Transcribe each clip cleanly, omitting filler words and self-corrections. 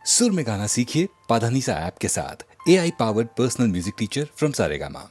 सुर में गाना सीखिए पाधानीसा ऐप के साथ। AI powered personal music teacher from Saregama.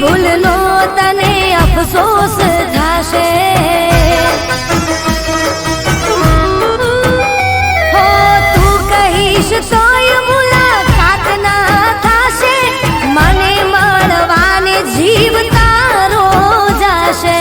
ભૂલનો તને અફસોસ થશે. હો તું કહીશ તોય મુલાકાત ના થશે, મને મળવાને જીવ તારો જશે.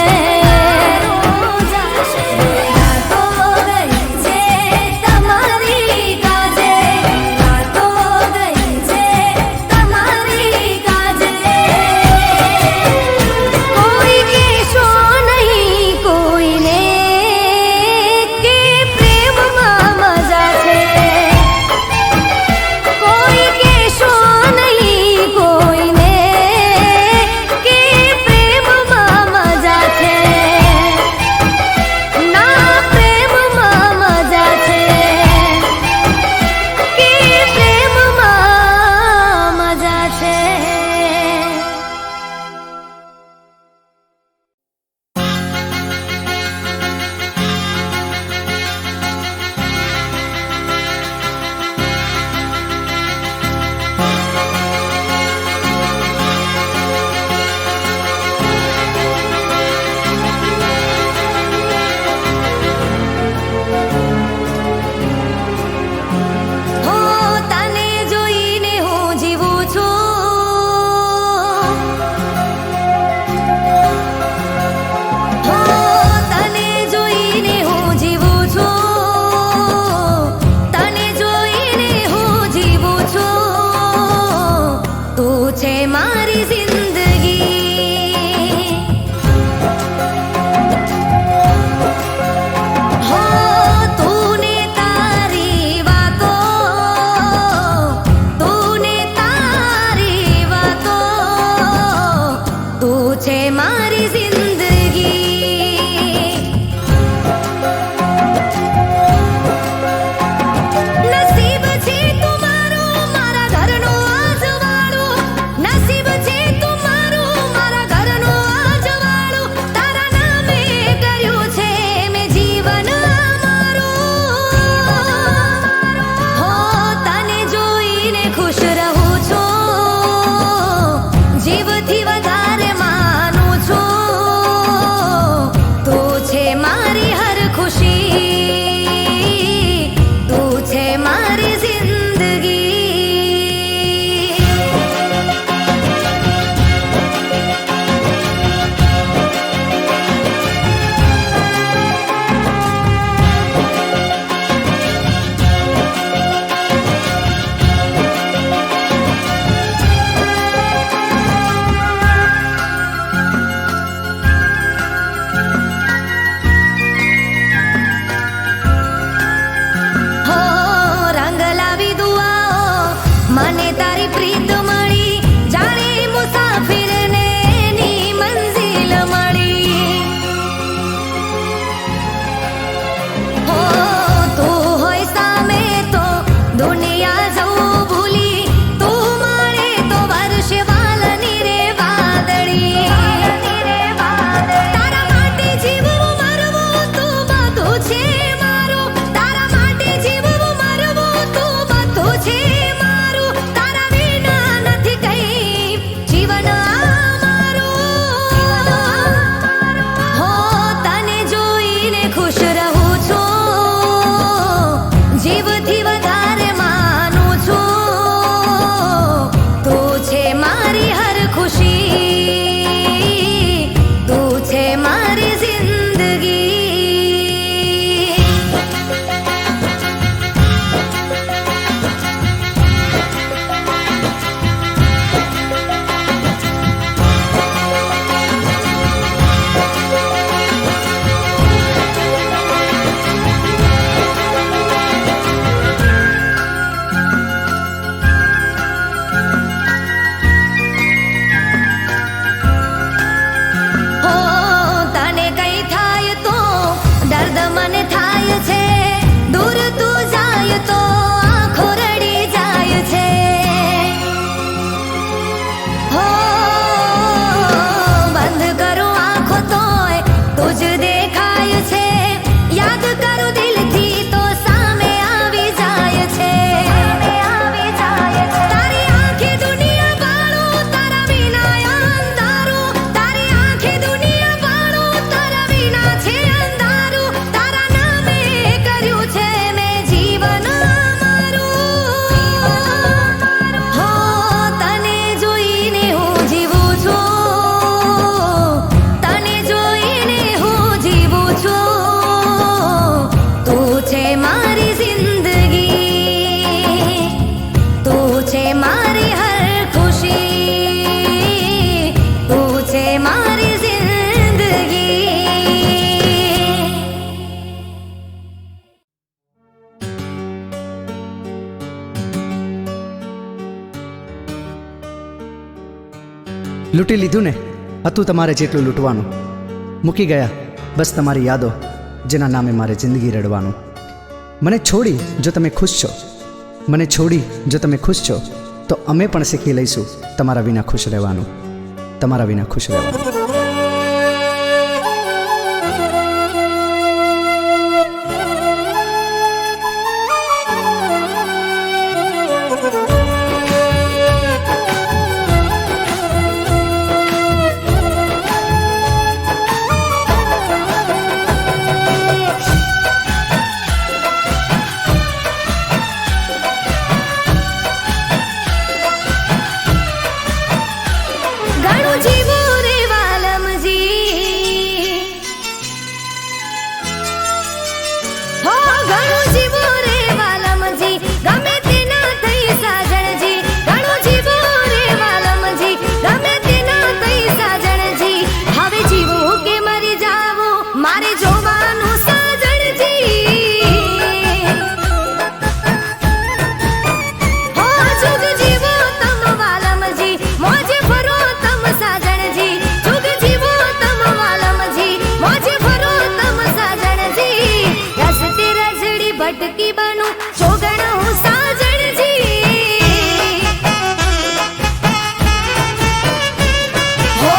લૂંટી લીધું ને, હતું તમારે જેટલું લૂંટવાનું. મૂકી ગયા બસ તમારી યાદો, જેના નામે મારે જિંદગી રડવાનું. મને છોડી જો તમે ખુશ છો, મને છોડી જો તમે ખુશ છો, તો અમે પણ શીખી લઈશું તમારા વિના ખુશ રહેવાનું, તમારા વિના ખુશ રહેવાનું. ઘણું જીવું રે વાલમજી, હો ઘણું જીવું રે વાલમજી, ગમે તે ના થઈ સાજણજી. ઘણું જીવું રે વાલમજી, ગમે તે ના થઈ સાજણજી. હવે જીવું કે મરી જાવું મારે જોવાનું સાજણજી. હો જુગ જીવો તમ વાલમજી, મોજે ફરો તમ સાજણજી. જુગ જીવો તમ વાલમજી, મોજે ફરો તમ સાજણજી. રસ્તે રઝડી ભટકી બનું જોગણ હું સાજણજી. હો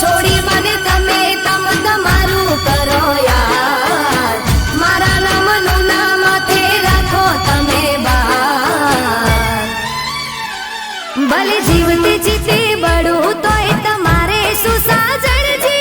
છોડી મને તમે તમ તમારું કરો યાર, મારા નામનું નામ તે રાખો તમે બાર. ભલે જીવતી જીતે બળું તોય તમારે શું સાજણજી.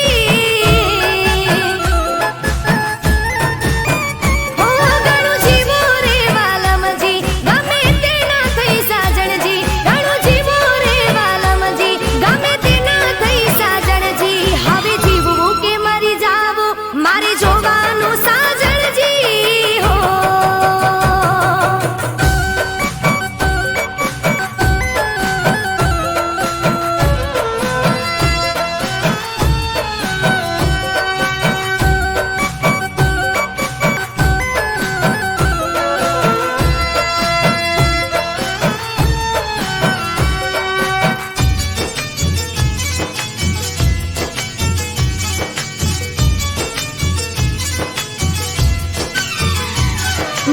હો ઘણું જીવો રે વાલમજી, ગમે તે ના થઈ સાજણજી. ઘણું જીવો રે વાલમજી, ગમે તે ના થઈ સાજણજી. હવે જીવવું કે મરી જાવું મારે જોવાનું સાજણજી. હો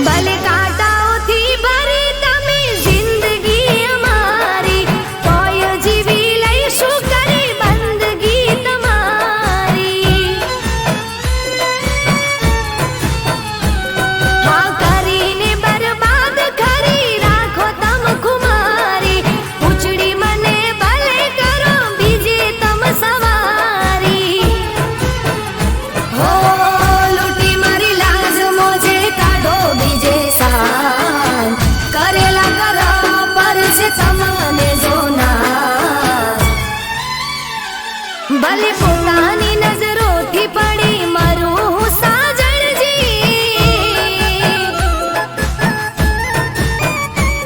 ભલે કાંટાઓથી ભરી તમે જિંદગી અમારી, તોય જીવી લઈશું કરી બંદગી તમારી. હા કરીને બરબાદ કરી રાખો તમ ખુમારી. પૂછડી મને ભલે કરો બીજે તમ સવારી. હો લૂંટી મારી લાજ મોજે કાઢો બીજે સાન, કરેલા કરા પર છે તમને જોનાર. ભલે પોતાની નજરોથી પડી મરું હું સાજણજી.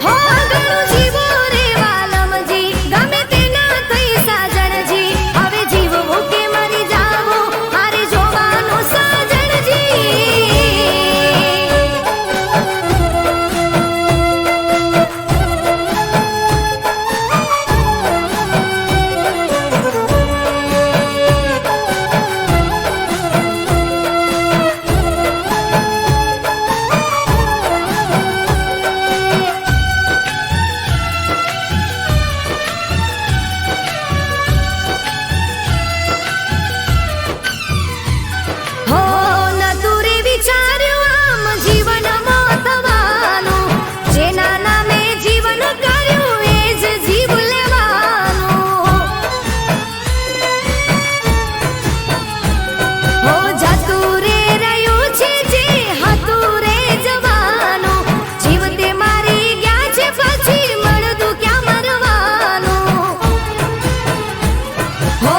હો ઘણું જીવો રે વાલમજી, ગમે તે ના થઈ સાજણજી. હવે જીવવું કે મરી જાવું મારે જોવાનું સાજણજી. હો નતું રે વિચાર્યું આમ જીવન મોતવાનું, જેના નામે જીવન કર્યું એ જ જીવ લેવાનું. હો જતું રે રહ્યું છે જે હતું રે જવાનું. જીવતે મારી ગયા છે પછી મળતું ક્યાં મરવાનું. હો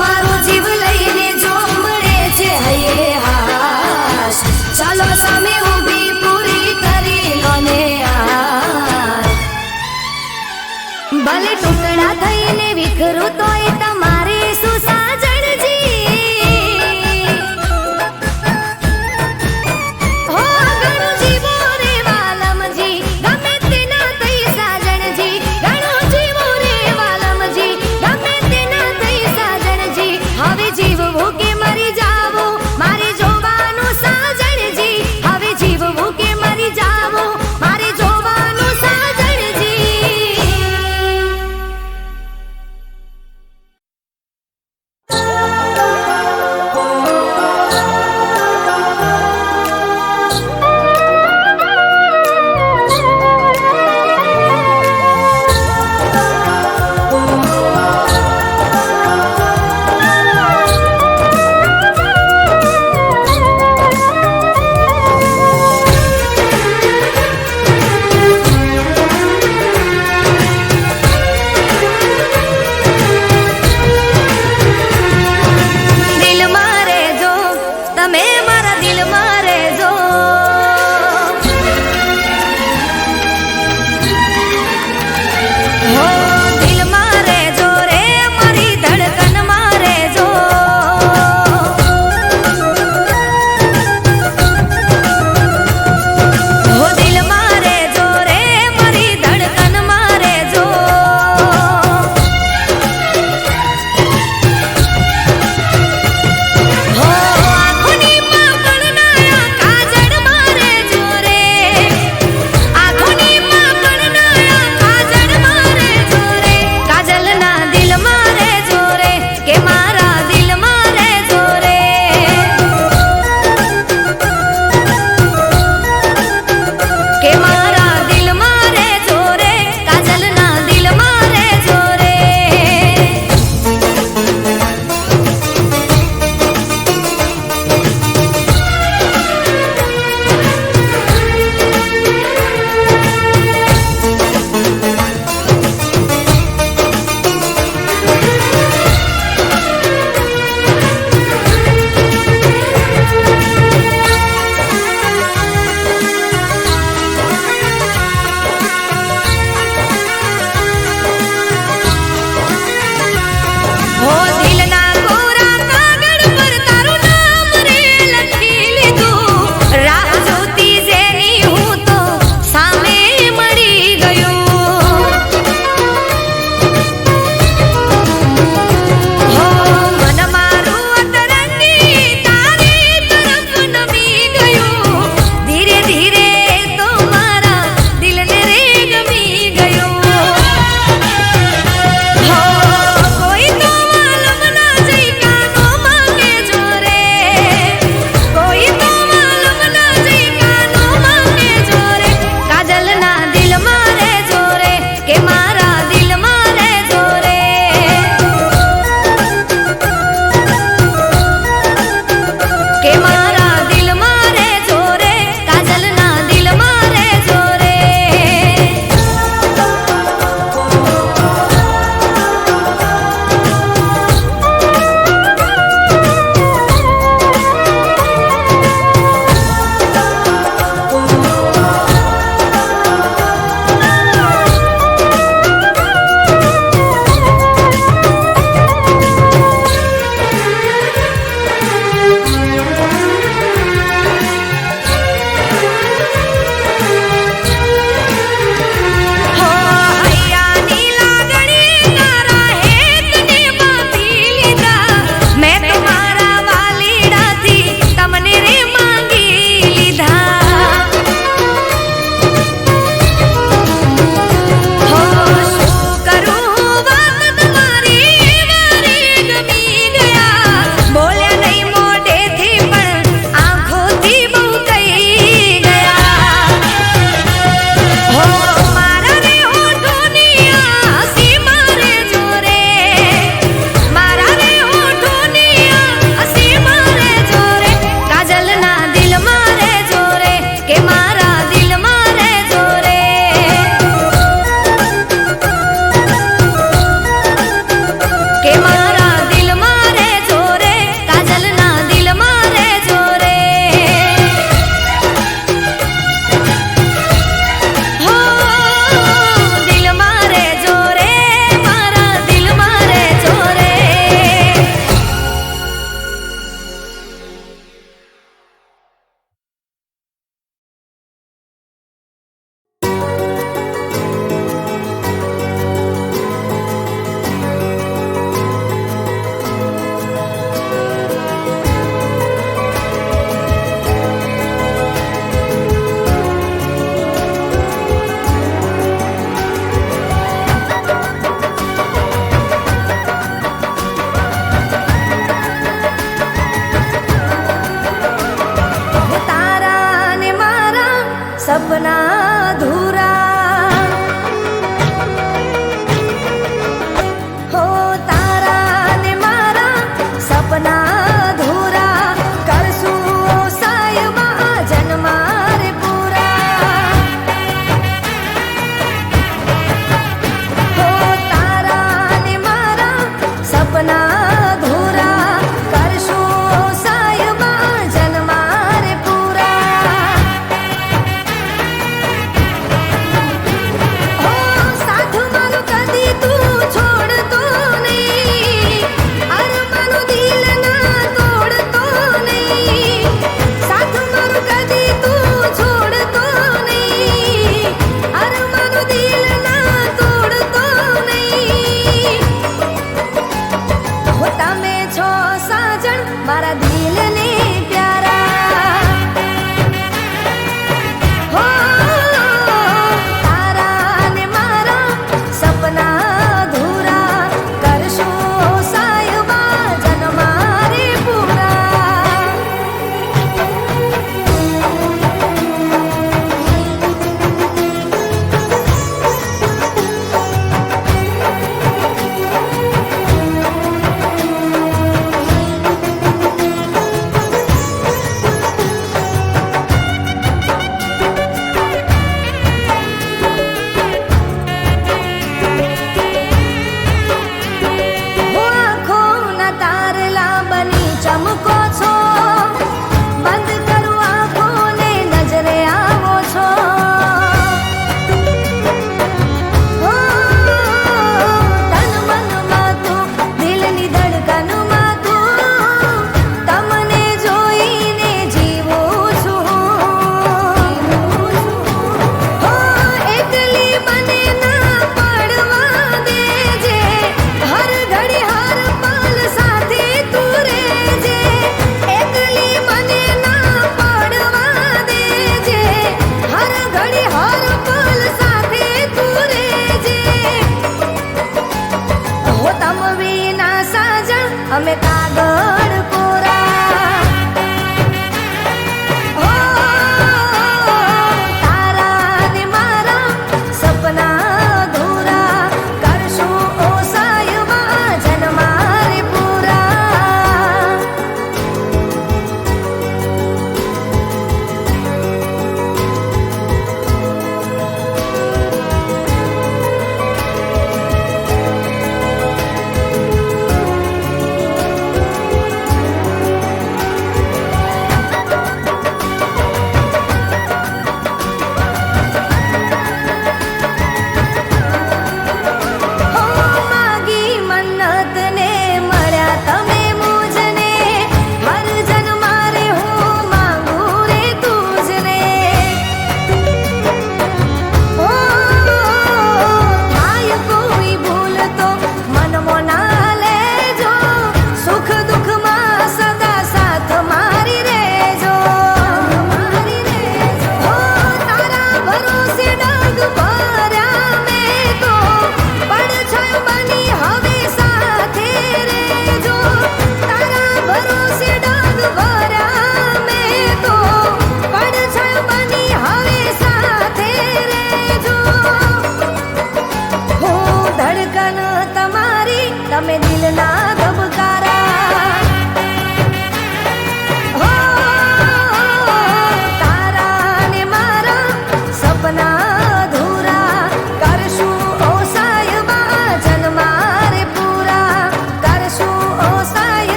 મારો જીવ લઈને જો મળે છે હૈયે હાશ, ચાલો સામે ઊભી પૂરી કરી લો ને યાર. ભલે ટુકડા થઈને વિખરું તોય તમારે શું સાજણજી. હો ઘણું જીવો રે વાલમજી, ગમે તે ના થઈ સાજણજી. ઘણું જીવો રે વાલમજી, ગમે તે ના મારા દિલને પ્યારા હો તારા ને મારા સપના અધૂરા કરશું સાયબા જન્મારે પૂરા હું આંખોના તારલા બની ચમકો છો બંધ કરું આંખોને નજરે આવો છો હો તન મનમાં તું દિલની ધડકનમાં તું તમને જોઈને જીવું છું હો એકલી મને ના પડવા દેજે હર ઘડી હર પલ સાથે તું રહેજે એકલી મને ના પડવા દેજે હર ઘડી હર પલ સાથે તું રહેજે હો તમ વિના સાજણ અમે કાગળ કોરા હો તારા ને મારા સપના અધૂરા કરશું ઓ સાયબા જન્મારે પૂરા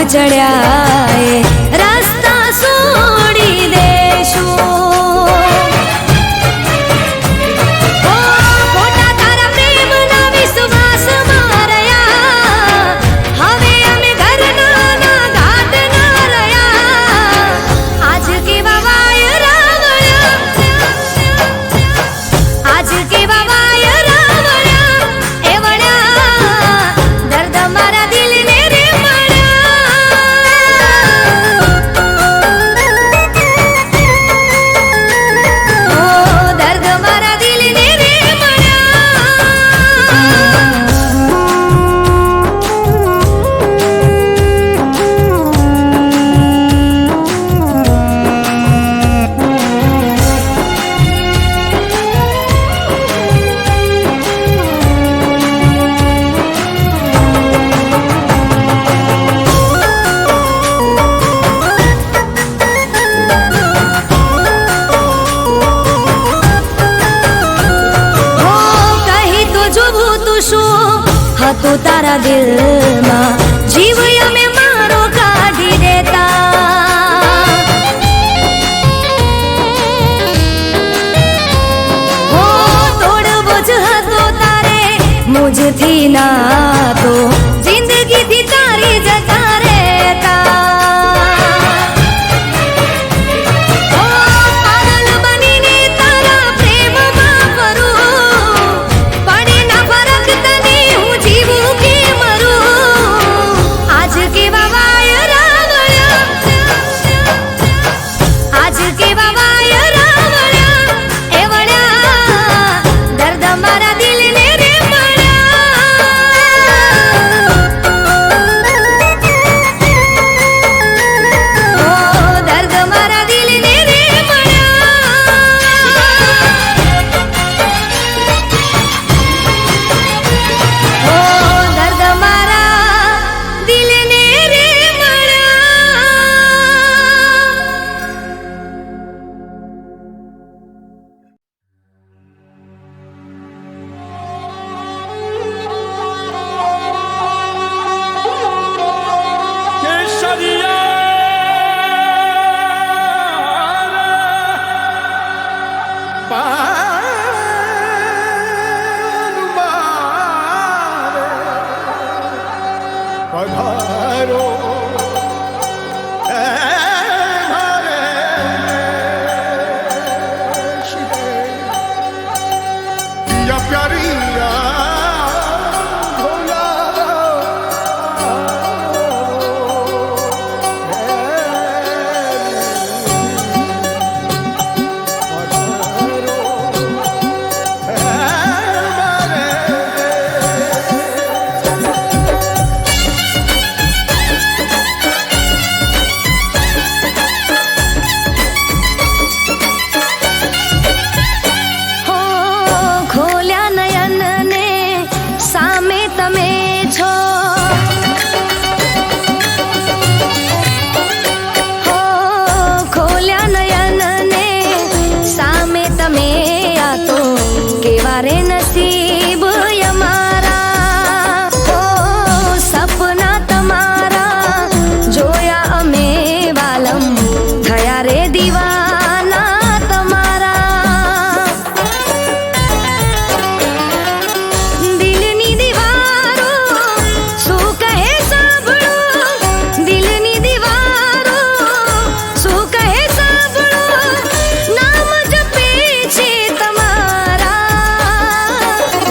ચડ્યા એ રસ્તા છોડી દેશું. ઓ ખોટા તારા પ્રેમના વિશ્વાસમાં રહ્યા, હવે અમે ઘરના ના ઘાટ ના રહ્યા. આજ કેવા વાય રાવળ્યા, આજ કેવા વાય રાવળ્યા એ વળ્યા, દર્દ મારા દિલને રે મળ્યા. ઓ દર્દ મારા દિલને રે કહી તો જોવું તું શું હતું તારા દિલમાં, જીવ અમે મારો કાઢી દેતા. હો તોડવો જ હતો તારે મુજથી નાતો, જિંદગીથી તારી જતા રહેતા. ઓ પાગલ બનીને તારા પ્રેમમાં ફરું, પડે ના ફરક તને હું જીવું કે મરું. આજ કેવા વાય રાવળ્યા, આજ કેવા વાય રાવળ્યા એ વળ્યા, દર્દ મારા દિલને રે મળ્યા. ઓ દર્દ મારા દિલને રે મળ્યા. ઓ દર્દ મારા દિલને રે મળ્યા. પધારો હો ખોલ્યા નયનને સામે તમે છો. હો ખોલ્યા નયનને સામે તમે, આ તો કેવા રે નસીબ અમારા. હો સપના તમારા જોયા અમે વાલમ, થયા રે દીવાના તમારા. દિલની દીવારો શું કહે સાંભળો, દિલની દીવારો શું કહે સાંભળો, નામ જપે છે તમારા.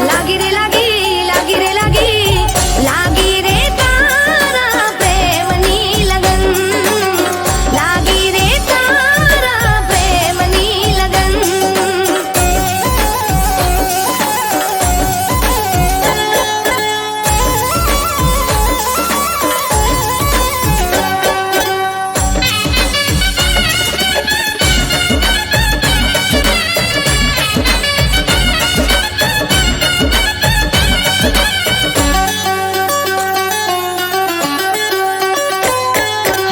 લાગી રે લાગી, લાગી રે લાગી, લાગી રે તારા પ્રેમની લગન, લાગી રે તારા પ્રેમની લગન.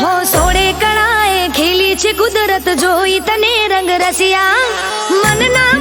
હો સોળે કળાએ ખીલી છે કુદરત, જોઈ તને રંગ રસિયા મન ના